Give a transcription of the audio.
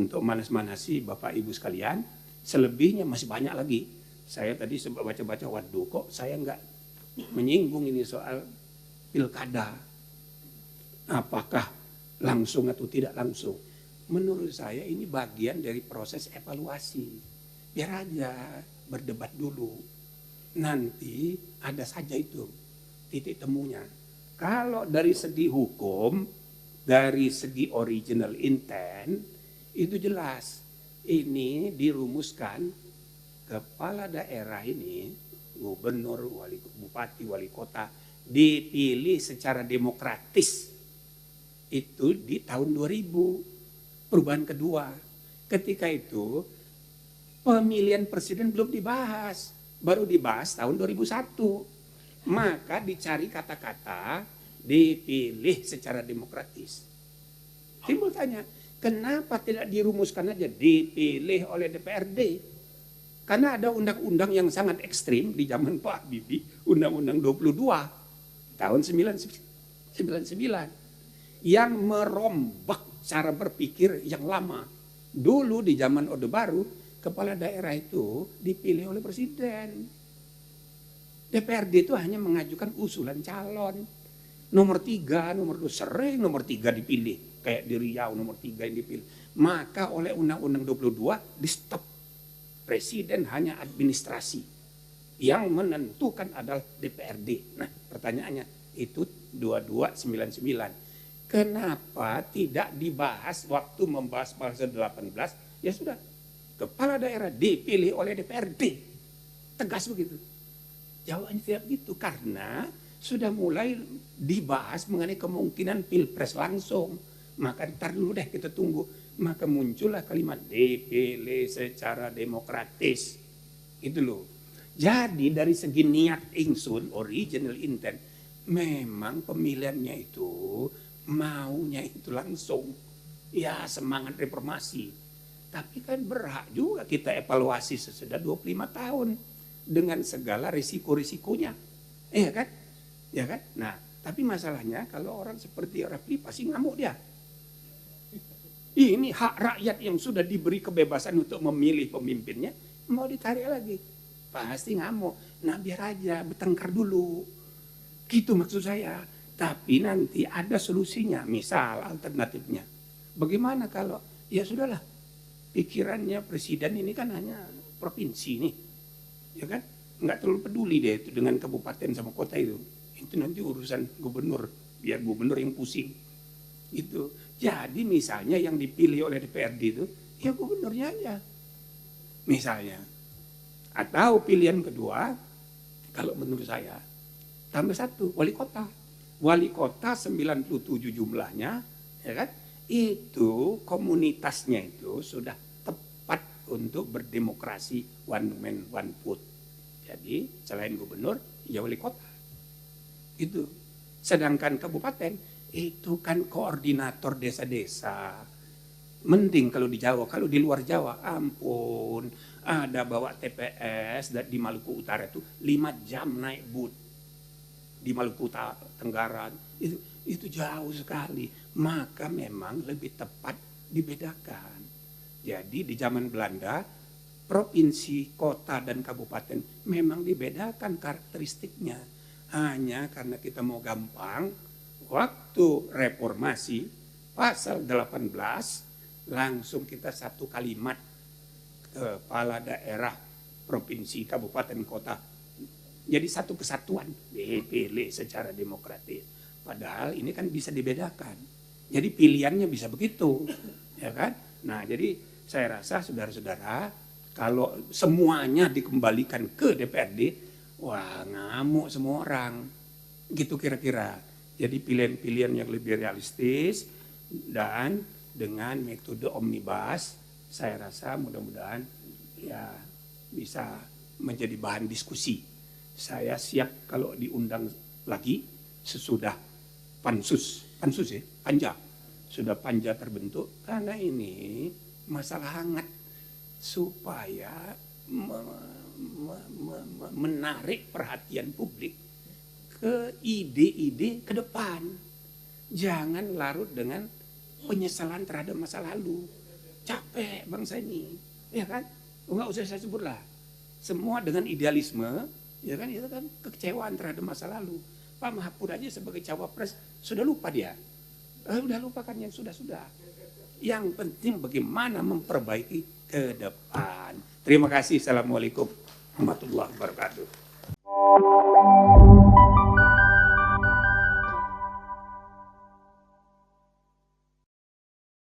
untuk manas-manasi Bapak Ibu sekalian. Selebihnya masih banyak lagi. Saya tadi sempat baca-baca, waduh kok saya nggak menyinggung ini soal pilkada. Apakah langsung atau tidak langsung? Menurut saya ini bagian dari proses evaluasi. Biar aja berdebat dulu. Nanti ada saja itu titik temunya. Kalau dari segi hukum, dari segi original intent, itu jelas. Ini dirumuskan kepala daerah ini, gubernur, bupati, wali kota, dipilih secara demokratis. Itu di tahun 2000, perubahan kedua. Ketika itu pemilihan presiden belum dibahas, baru dibahas tahun 2001. Maka dicari kata-kata dipilih secara demokratis. Timbul tanya, kenapa tidak dirumuskan aja dipilih oleh DPRD? Karena ada undang-undang yang sangat ekstrim di zaman Pak Habibie, Undang-Undang 22 tahun 1999 yang merombak cara berpikir yang lama. Dulu di zaman Orde Baru, kepala daerah itu dipilih oleh presiden. DPRD itu hanya mengajukan usulan calon. Nomor 3, nomor 2, sering nomor 3 dipilih. Kayak di Riau nomor 3 yang dipilih. Maka oleh Undang-Undang 22 di stop. Presiden hanya administrasi. Yang menentukan adalah DPRD. Nah pertanyaannya itu 2299. Kenapa tidak dibahas waktu membahas pasal 18? Ya sudah, kepala daerah dipilih oleh DPRD. Tegas begitu. Jawabannya tidak begitu karena sudah mulai dibahas mengenai kemungkinan pilpres langsung. Maka ntar dulu deh kita tunggu. Maka muncullah kalimat dipilih secara demokratis. Itu loh. Jadi dari segi niat ingsun, original intent, memang pemilihannya itu maunya itu langsung. Ya semangat reformasi. Tapi kan berhak juga kita evaluasi sesudah 25 tahun. Dengan segala risiko-risikonya. Iya kan? Ya kan? Nah, tapi masalahnya kalau orang seperti Rafli pasti ngamuk dia. Ini hak rakyat yang sudah diberi kebebasan untuk memilih pemimpinnya, mau ditarik lagi. Pasti ngamuk. Nah biar aja bertengkar dulu. Gitu maksud saya. Tapi nanti ada solusinya. Misal alternatifnya. Bagaimana kalau, ya sudahlah. Pikirannya presiden ini kan hanya provinsi nih. Ya kan? Nggak terlalu peduli deh itu dengan kabupaten sama kota itu. Itu nanti urusan gubernur. Biar gubernur yang pusing. Itu. Jadi misalnya yang dipilih oleh DPRD itu, ya gubernurnya aja. Misalnya. Atau pilihan kedua, kalau menurut saya, tambah satu, wali kota. Wali kota 97 jumlahnya, ya kan? Itu komunitasnya itu sudah tepat untuk berdemokrasi one man one vote. Jadi selain gubernur, ya wali kota. Itu. Sedangkan kabupaten, itu kan koordinator desa-desa. Mending kalau di Jawa, kalau di luar Jawa, ampun. Ada bawa TPS di Maluku Utara itu 5 jam naik bus. Di Maluku Tenggara, itu jauh sekali. Maka memang lebih tepat dibedakan. Jadi di zaman Belanda, provinsi, kota, dan kabupaten memang dibedakan karakteristiknya. Hanya karena kita mau gampang, waktu reformasi pasal 18 langsung kita satu kalimat kepala daerah provinsi, kabupaten, kota jadi satu kesatuan dipilih secara demokratis. Padahal ini kan bisa dibedakan. Jadi pilihannya bisa begitu, ya kan? Nah, jadi saya rasa saudara-saudara kalau semuanya dikembalikan ke DPRD, wah ngamuk semua orang. Gitu kira-kira. Jadi pilihan-pilihan yang lebih realistis dan dengan metode omnibus, saya rasa mudah-mudahan ya bisa menjadi bahan diskusi. Saya siap kalau diundang lagi sesudah pansus ya, panja. Sudah panja terbentuk karena ini masalah hangat supaya menarik perhatian publik ke ide-ide ke depan. Jangan larut dengan penyesalan terhadap masa lalu. Capek bangsa ini, ya kan? Enggak usah saya sebut lah. Semua dengan idealisme, ya kan? Itu kan kekecewaan terhadap masa lalu. Pak Mahfud aja sebagai cawapres sudah lupa dia. Sudah lupakan yang sudah-sudah. Yang penting bagaimana memperbaiki ke depan. Terima kasih. Assalamualaikum warahmatullahi wabarakatuh.